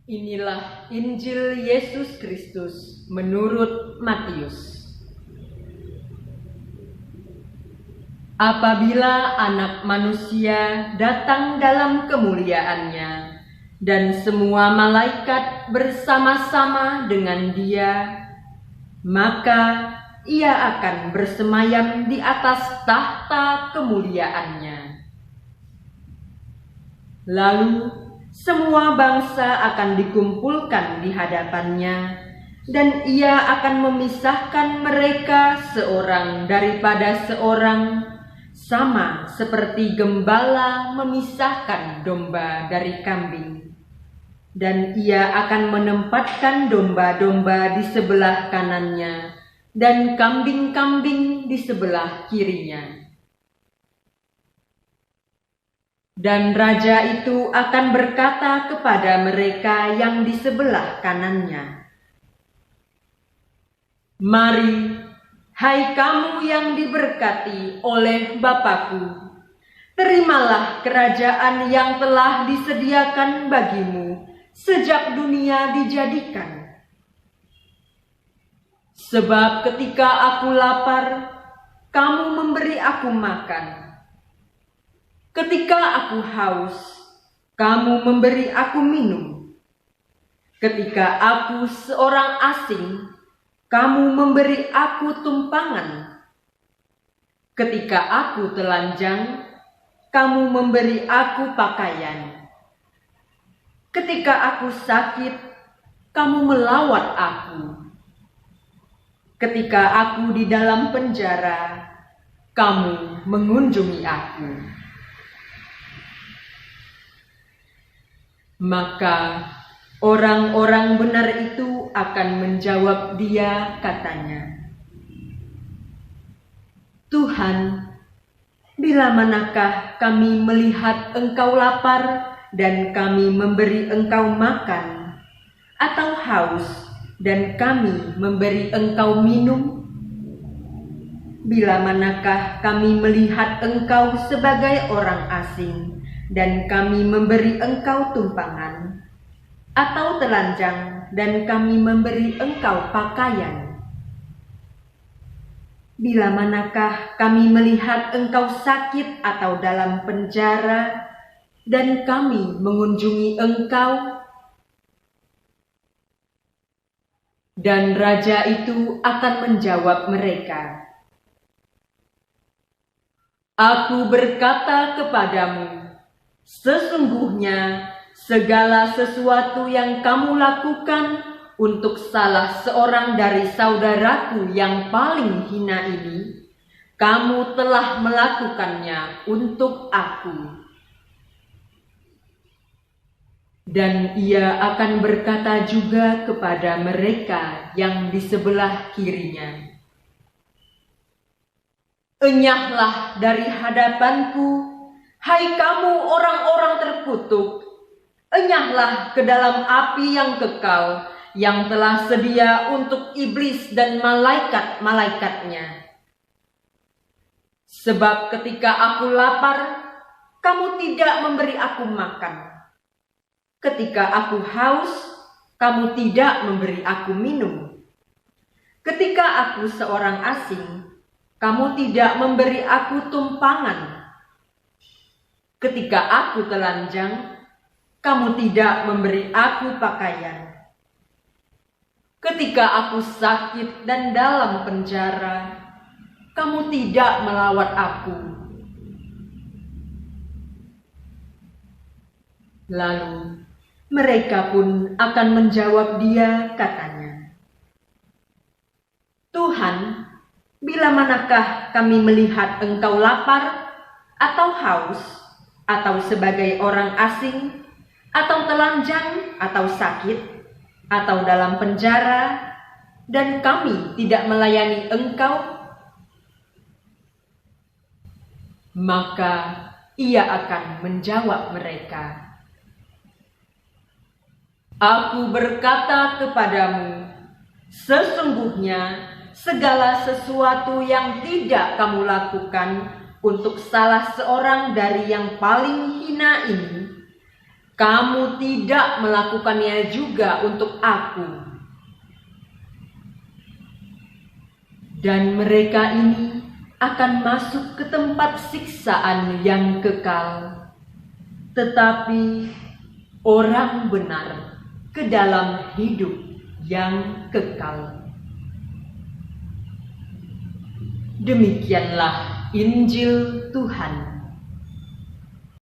Inilah Injil Yesus Kristus menurut Matius. Apabila Anak Manusia datang dalam kemuliaannya dan semua malaikat bersama-sama dengan Dia, maka Ia akan bersemayam di atas tahta kemuliaannya. Lalu semua bangsa akan dikumpulkan di hadapannya, dan Ia akan memisahkan mereka seorang daripada seorang, sama seperti gembala memisahkan domba dari kambing. Dan Ia akan menempatkan domba-domba di sebelah kanannya, dan kambing-kambing di sebelah kirinya. Dan Raja itu akan berkata kepada mereka yang di sebelah kanannya, "Mari, hai kamu yang diberkati oleh Bapa-Ku, terimalah kerajaan yang telah disediakan bagimu sejak dunia dijadikan. Sebab ketika aku lapar, kamu memberi aku makan. Ketika aku haus, kamu memberi aku minum. Ketika aku seorang asing, kamu memberi aku tumpangan. Ketika aku telanjang, kamu memberi aku pakaian. Ketika aku sakit, kamu melawat aku. Ketika aku di dalam penjara, kamu mengunjungi aku." Maka orang-orang benar itu akan menjawab Dia, katanya, "Tuhan, bila manakah kami melihat Engkau lapar dan kami memberi Engkau makan, atau haus dan kami memberi Engkau minum? Bila manakah kami melihat Engkau sebagai orang asing dan kami memberi Engkau tumpangan, atau telanjang dan kami memberi Engkau pakaian? Bila manakah kami melihat Engkau sakit atau dalam penjara dan kami mengunjungi Engkau?" Dan Raja itu akan menjawab mereka, "Aku berkata kepadamu, sesungguhnya segala sesuatu yang kamu lakukan untuk salah seorang dari saudaraku yang paling hina ini, kamu telah melakukannya untuk aku." Dan Ia akan berkata juga kepada mereka yang di sebelah kirinya, "Enyahlah dari hadapanku, hai kamu orang-orang terkutuk, enyahlah ke dalam api yang kekal, yang telah sedia untuk iblis dan malaikat-malaikatnya. Sebab ketika aku lapar, kamu tidak memberi aku makan. Ketika aku haus, kamu tidak memberi aku minum. Ketika aku seorang asing, kamu tidak memberi aku tumpangan. Ketika aku telanjang, kamu tidak memberi aku pakaian. Ketika aku sakit dan dalam penjara, kamu tidak melawat aku." Lalu mereka pun akan menjawab Dia, katanya, "Tuhan, bila manakah kami melihat Engkau lapar atau haus, atau sebagai orang asing, atau telanjang, atau sakit, atau dalam penjara, dan kami tidak melayani Engkau?" Maka Ia akan menjawab mereka, "Aku berkata kepadamu, sesungguhnya segala sesuatu yang tidak kamu lakukan untuk salah seorang dari yang paling hina ini, kamu tidak melakukannya juga untuk aku. Dan mereka ini akan masuk ke tempat siksaan yang kekal, tetapi orang benar ke dalam hidup yang kekal. Demikianlah Injil Tuhan.